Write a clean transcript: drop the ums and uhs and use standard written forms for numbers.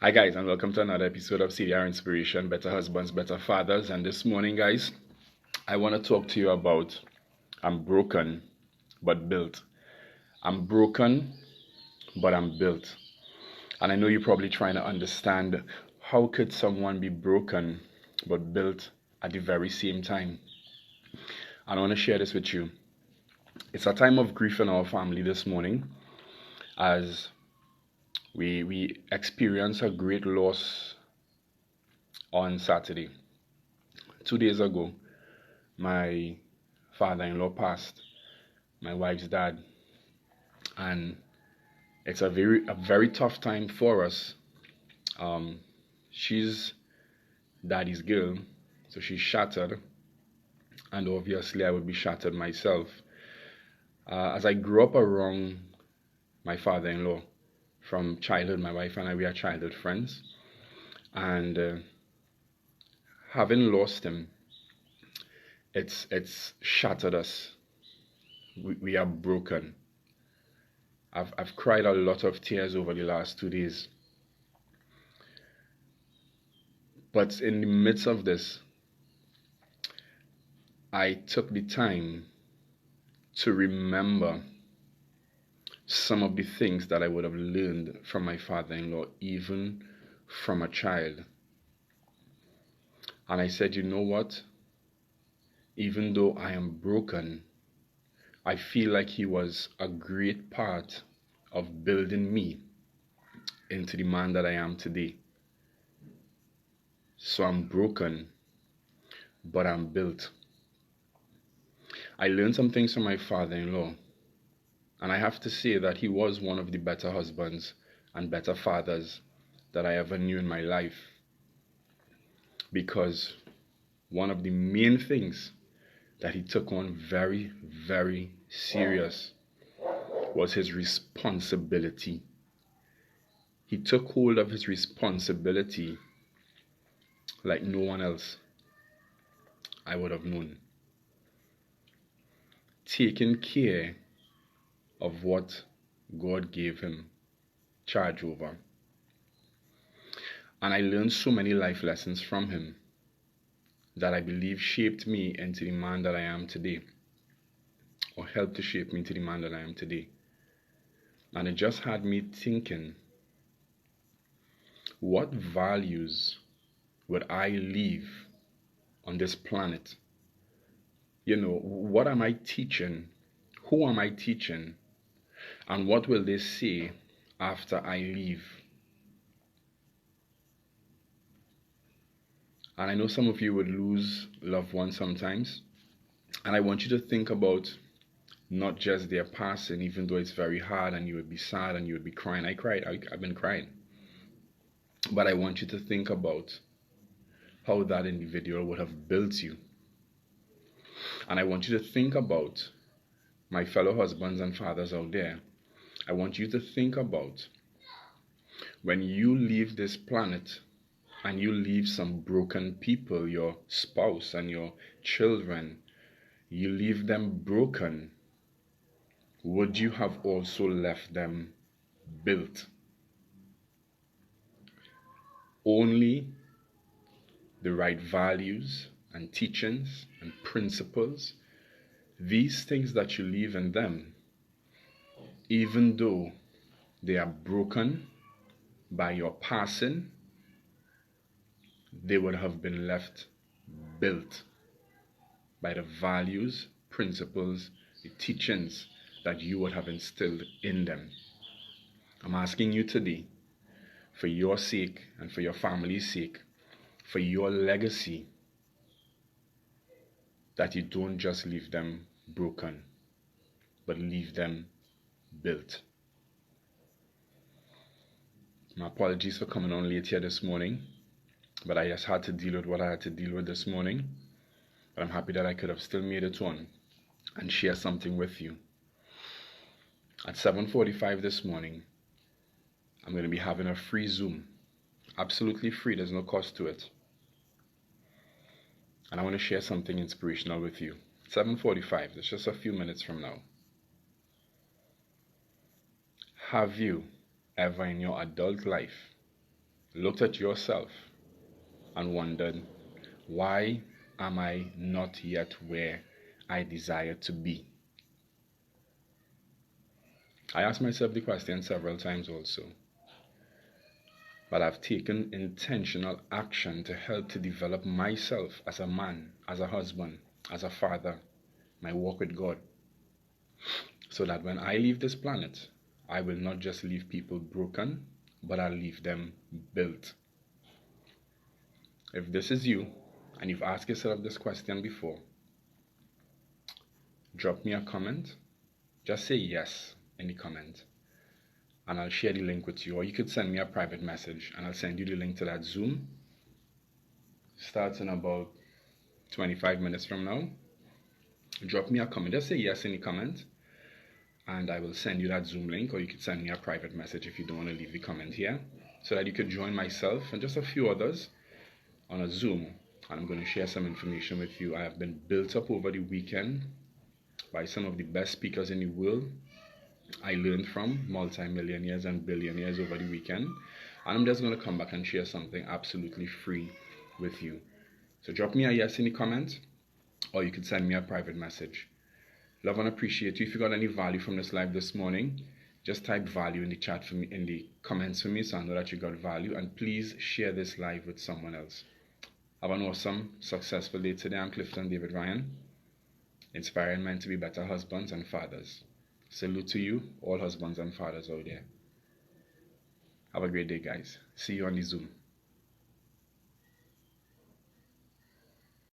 Hi guys, and welcome to another episode of CDR Inspiration, Better Husbands, Better Fathers. And this morning, guys, I want to talk to you about I'm broken but built. I'm broken but I'm built. And I know you're probably trying to understand how could someone be broken but built at the very same time. And I want to share this with you. It's a time of grief in our family this morning as we experience a great loss on Saturday. 2 days ago, my father-in-law passed, my wife's dad, and it's a very tough time for us. Um, she's daddy's girl, so she's shattered, and obviously I would be shattered myself. As I grew up around my father-in-law from childhood, my wife and I we are childhood friends, and having lost him, it's shattered us. We are broken. I've cried a lot of tears over the last 2 days. But in the midst of this, I took the time to remember some of the things that I would have learned from my father-in-law, even from a child. And I said, you know what? Even though I am broken, I feel like he was a great part of building me into the man that I am today. So I'm broken, but I'm built. I learned some things from my father-in-law, and I have to say that he was one of the better husbands and better fathers that I ever knew in my life. Because one of the main things that he took on very, very serious was his responsibility. He took hold of his responsibility like no one else I would have known. Taking care of what God gave him charge over. And I learned so many life lessons from him that I believe shaped me into the man that I am today, or helped to shape me into the man that I am today. And it just had me thinking, what values would I leave on this planet? You know, what am I teaching? Who am I teaching? And what will they say after I leave? And I know some of you would lose loved ones sometimes. And I want you to think about not just their passing, even though it's very hard and you would be sad and you would be crying. I cried, I've been crying. But I want you to think about how that individual would have built you. And I want you to think about my fellow husbands and fathers out there. I want you to think about when you leave this planet and you leave some broken people, your spouse and your children, you leave them broken. Would you have also left them built? Only the right values and teachings and principles, these things that you leave in them, even though they are broken by your passing, they would have been left built by the values, principles, the teachings that you would have instilled in them. I'm asking you today, for your sake and for your family's sake, for your legacy, that you don't just leave them broken, but leave them built. My apologies for coming on late here this morning, but I just had to deal with what I had to deal with this morning. But I'm happy that I could have still made it on and share something with you. At 7:45 this morning, I'm going to be having a free Zoom. Absolutely free, there's no cost to it. And I want to share something inspirational with you. 7:45, that's just a few minutes from now. Have you ever in your adult life looked at yourself and wondered, why am I not yet where I desire to be? I asked myself the question several times also, but I've taken intentional action to help to develop myself as a man, as a husband, as a father, my walk with God, so that when I leave this planet, I will not just leave people broken, but I'll leave them built. If this is you, and you've asked yourself this question before, drop me a comment. Just say yes in the comment, and I'll share the link with you. Or you could send me a private message, and I'll send you the link to that Zoom. Starts in about 25 minutes from now. Drop me a comment. Just say yes in the comment, and I will send you that Zoom link, or you could send me a private message if you don't want to leave the comment here, so that you could join myself and just a few others on a Zoom. And I'm going to share some information with you. I have been built up over the weekend by some of the best speakers in the world. I learned from multi-millionaires and billionaires over the weekend, and I'm just going to come back and share something absolutely free with you. So drop me a yes in the comment, or you could send me a private message. Love and appreciate you. If you got any value from this live this morning, just type value in the chat for me, in the comments for me, so I know that you got value. And please share this live with someone else. Have an awesome, successful day today. I'm Clifton David Ryan, inspiring men to be better husbands and fathers. Salute to you, all husbands and fathers out there. Have a great day, guys. See you on the Zoom.